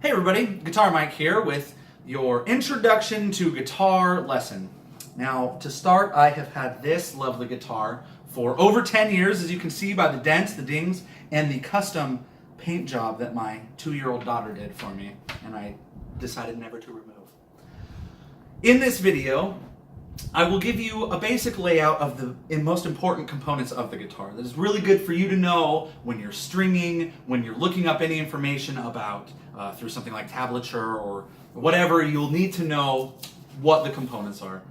Hey everybody, Guitar Mike here with your introduction to guitar lesson. Now, to start, I have had this lovely guitar for over 10 years, as you can see by the dents, the dings, and the custom paint job that my 2-year-old daughter did for me, and I decided never to remove. In this video, I will give you a basic layout of the most important components of the guitar that is really good for you to know when you're stringing, when you're looking up any information about through something like tablature or whatever. You'll need to know what the components are.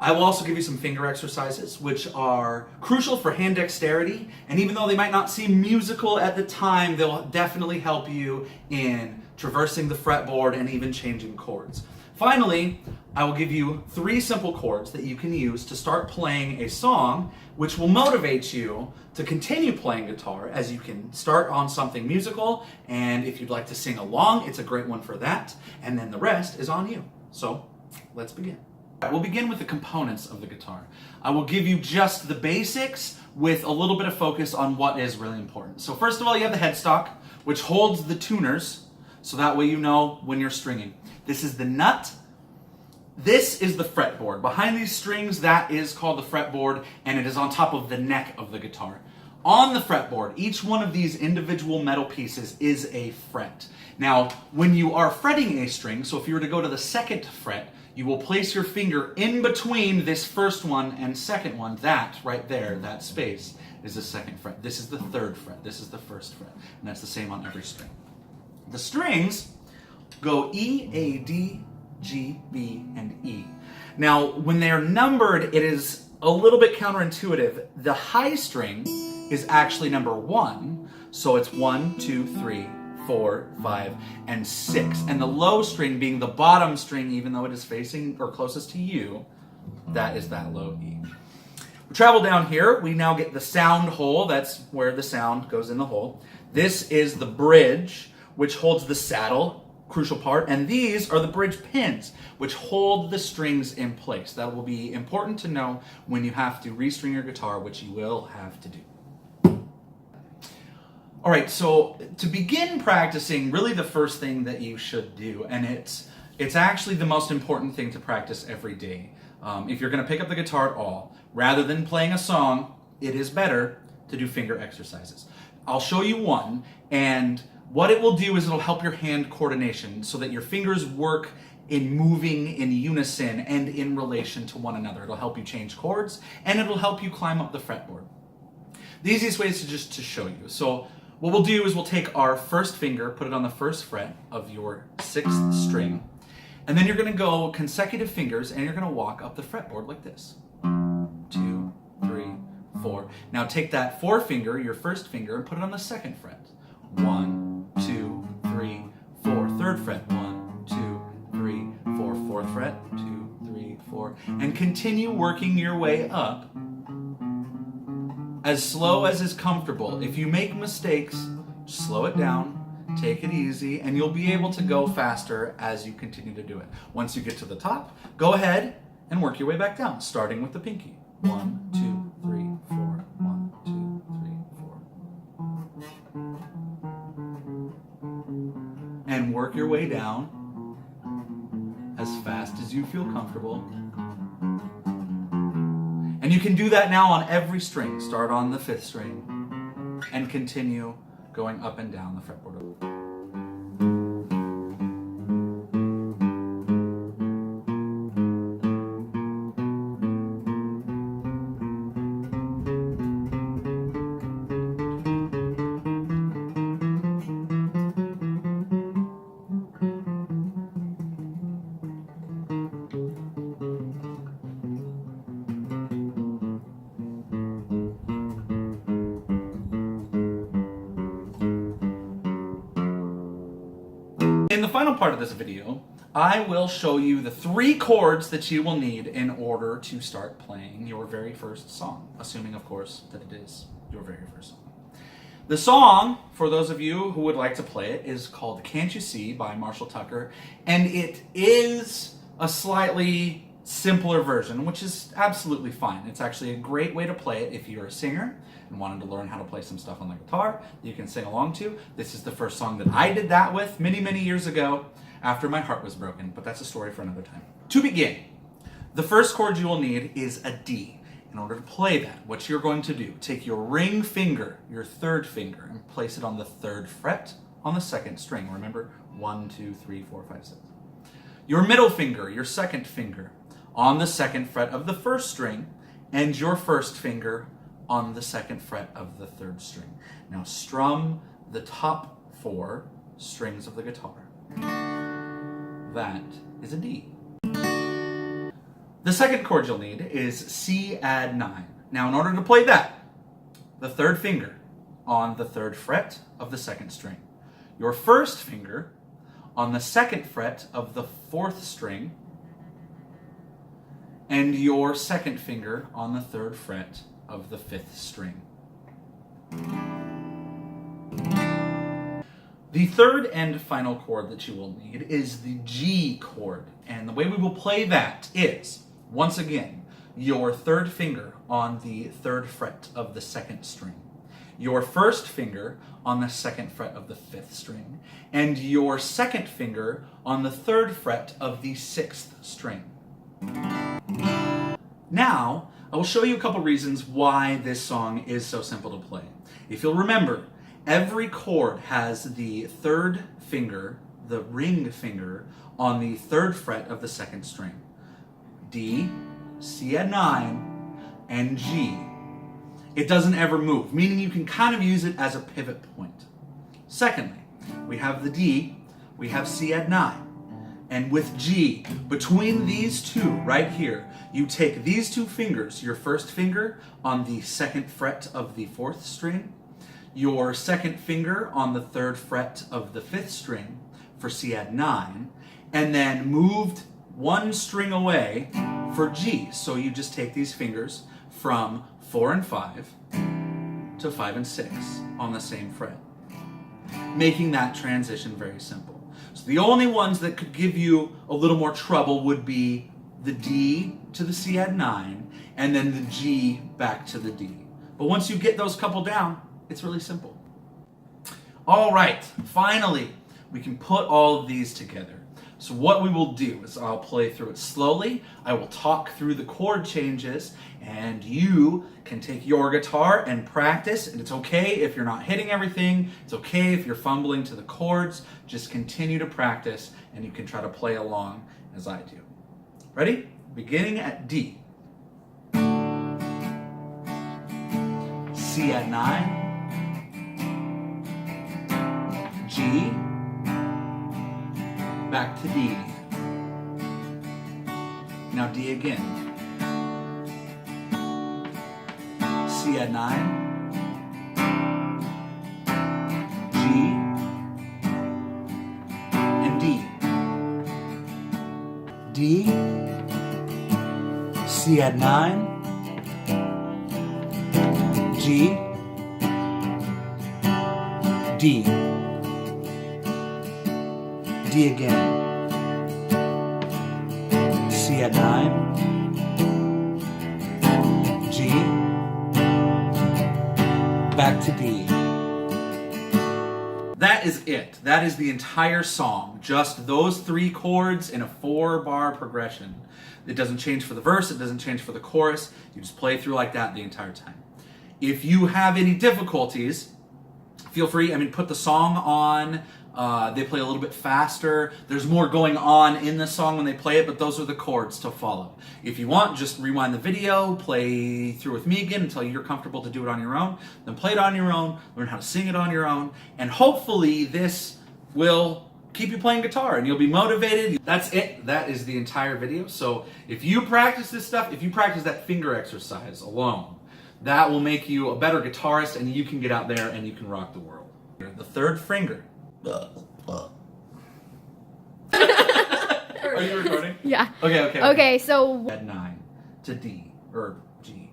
I will also give you some finger exercises, which are crucial for hand dexterity, and even though they might not seem musical at the time, they'll definitely help you in traversing the fretboard and even changing chords. Finally, I will give you 3 simple chords that you can use to start playing a song, which will motivate you to continue playing guitar, as you can start on something musical, and if you'd like to sing along, it's a great one for that, and then the rest is on you. So, let's begin. We'll begin with the components of the guitar. I will give you just the basics with a little bit of focus on what is really important. So first of all, you have the headstock, which holds the tuners, so that way you know when you're stringing. This is the nut. This is the fretboard. Behind these strings, that is called the fretboard, and it is on top of the neck of the guitar. On the fretboard, each one of these individual metal pieces is a fret. Now, when you are fretting a string, so if you were to go to the 2nd fret, you will place your finger in between this first one and second one. That right there, that space, is the 2nd fret. This is the 3rd fret. This is the 1st fret. And that's the same on every string. The strings go E, A, D, G, B, and E. Now, when they are numbered, it is a little bit counterintuitive. The high string is actually number 1, so it's 1, 2, 3, 4, 5, and 6. And the low string being the bottom string, even though it is facing or closest to you, that is that low E. We travel down here, we now get the sound hole. That's where the sound goes in the hole. This is the bridge, which holds the saddle, crucial part, and these are the bridge pins, which hold the strings in place. That will be important to know when you have to restring your guitar, which you will have to do. All right, so to begin practicing, really the first thing that you should do, and it's actually the most important thing to practice every day. If you're going to pick up the guitar at all, rather than playing a song, it is better to do finger exercises. I'll show you one, and what it will do is it'll help your hand coordination so that your fingers work in moving in unison and in relation to one another. It'll help you change chords, and it'll help you climb up the fretboard. The easiest way is to show you. So what we'll do is we'll take our first finger, put it on the 1st fret of your 6th string, and then you're going to go consecutive fingers, and you're going to walk up the fretboard like this. 2, 3, 4. Now take that forefinger, your 1st finger, and put it on the 2nd fret. 1, 2, 3, 4. 3rd fret. 1, 2, 3, 4. 4th fret. 2, 3, 4. And continue working your way up as slow as is comfortable. If you make mistakes, slow it down, take it easy, and you'll be able to go faster as you continue to do it. Once you get to the top, go ahead and work your way back down, starting with the pinky. 1, 2, 3, 4. 1, 2, 3, 4. And work your way down as fast as you feel comfortable. And you can do that now on every string. Start on the 5th string and continue going up and down the fretboard. In the final part of this video, I will show you the 3 chords that you will need in order to start playing your very first song, assuming, of course, that it is your very first song. The song, for those of you who would like to play it, is called Can't You See by Marshall Tucker, and it is a slightly simpler version, which is absolutely fine. It's actually a great way to play it if you're a singer and wanted to learn how to play some stuff on the guitar that you can sing along to. This is the first song that I did that with many, many years ago after my heart was broken, but that's a story for another time. To begin, the first chord you will need is a D. In order to play that, what you're going to do, take your ring finger, your third finger, and place it on the 3rd fret on the 2nd string. Remember, 1, 2, 3, 4, 5, 6. Your middle finger, your 2nd finger, on the 2nd fret of the 1st string, and your 1st finger on the 2nd fret of the 3rd string. Now strum the top 4 strings of the guitar. That is a D. The second chord you'll need is C add 9. Now in order to play that, the 3rd finger on the 3rd fret of the 2nd string. Your 1st finger on the 2nd fret of the 4th string, and your 2nd finger on the 3rd fret of the 5th string. The third and final chord that you will need is the G chord, and the way we will play that is, once again, your 3rd finger on the 3rd fret of the 2nd string, your 1st finger on the 2nd fret of the 5th string, and your 2nd finger on the 3rd fret of the 6th string. Now, I will show you a couple reasons why this song is so simple to play. If you'll remember, every chord has the 3rd finger, the ring finger, on the 3rd fret of the 2nd string. D, C add 9, and G. It doesn't ever move, meaning you can kind of use it as a pivot point. Secondly, we have the D, we have C add 9. And with G, between these two right here, you take these 2 fingers, your 1st finger on the 2nd fret of the 4th string, your 2nd finger on the 3rd fret of the 5th string for C add 9, and then moved 1 string away for G. So you just take these fingers from 4 and 5 to 5 and 6 on the same fret, making that transition very simple. So the only ones that could give you a little more trouble would be the D to the C add 9, and then the G back to the D. But once you get those couple down, it's really simple. All right, finally, we can put all of these together. So what we will do is I'll play through it slowly, I will talk through the chord changes, and you can take your guitar and practice, and it's okay if you're not hitting everything, it's okay if you're fumbling to the chords, just continue to practice, and you can try to play along as I do. Ready? Beginning at D. C add 9. G. Back to D. Now D again. C add 9. G. And D. D. C add 9. G. D. D again. C add 9. G. Back to D. That is it. That is the entire song. Just those 3 chords in a 4-bar progression. It doesn't change for the verse, it doesn't change for the chorus. You just play through like that the entire time. If you have any difficulties, feel free, put the song on. They play a little bit faster. There's more going on in the song when they play it, but those are the chords to follow. If you want, just rewind the video, play through with me again until you're comfortable to do it on your own. Then play it on your own, learn how to sing it on your own, and hopefully this will keep you playing guitar and you'll be motivated. That's it. That is the entire video. So if you practice this stuff, if you practice that finger exercise alone, that will make you a better guitarist and you can get out there and you can rock the world. The 3rd finger. Are you recording? Yeah. Okay. Okay, so Add 9 to D, or G.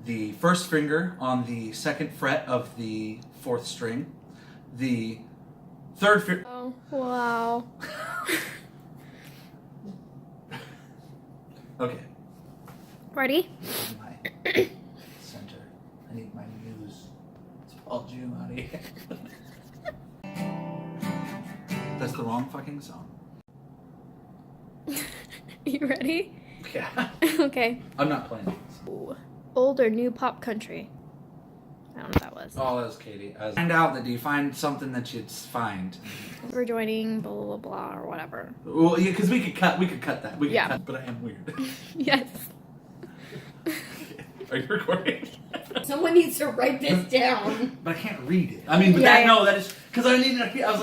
The 1st finger on the 2nd fret of the 4th string. The 3rd finger. oh, wow. Okay. Ready? My center. I need my muse. It's Paul Giamatti. That's the wrong fucking song. You ready? Yeah. Okay. I'm not playing this. Ooh. Old or new pop country? I don't know what that was. Oh, that was Katie. Find out that you find something that you'd find. We're joining blah blah blah or whatever. Well, yeah, because we could cut that. We could Yeah. cut, but I am weird. Yes. Are you recording? Someone needs to write this down. But I can't read it. I mean, but that is because I needed. I was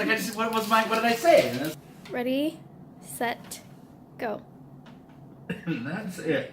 like, what did I say? And Ready, set, go. that's it.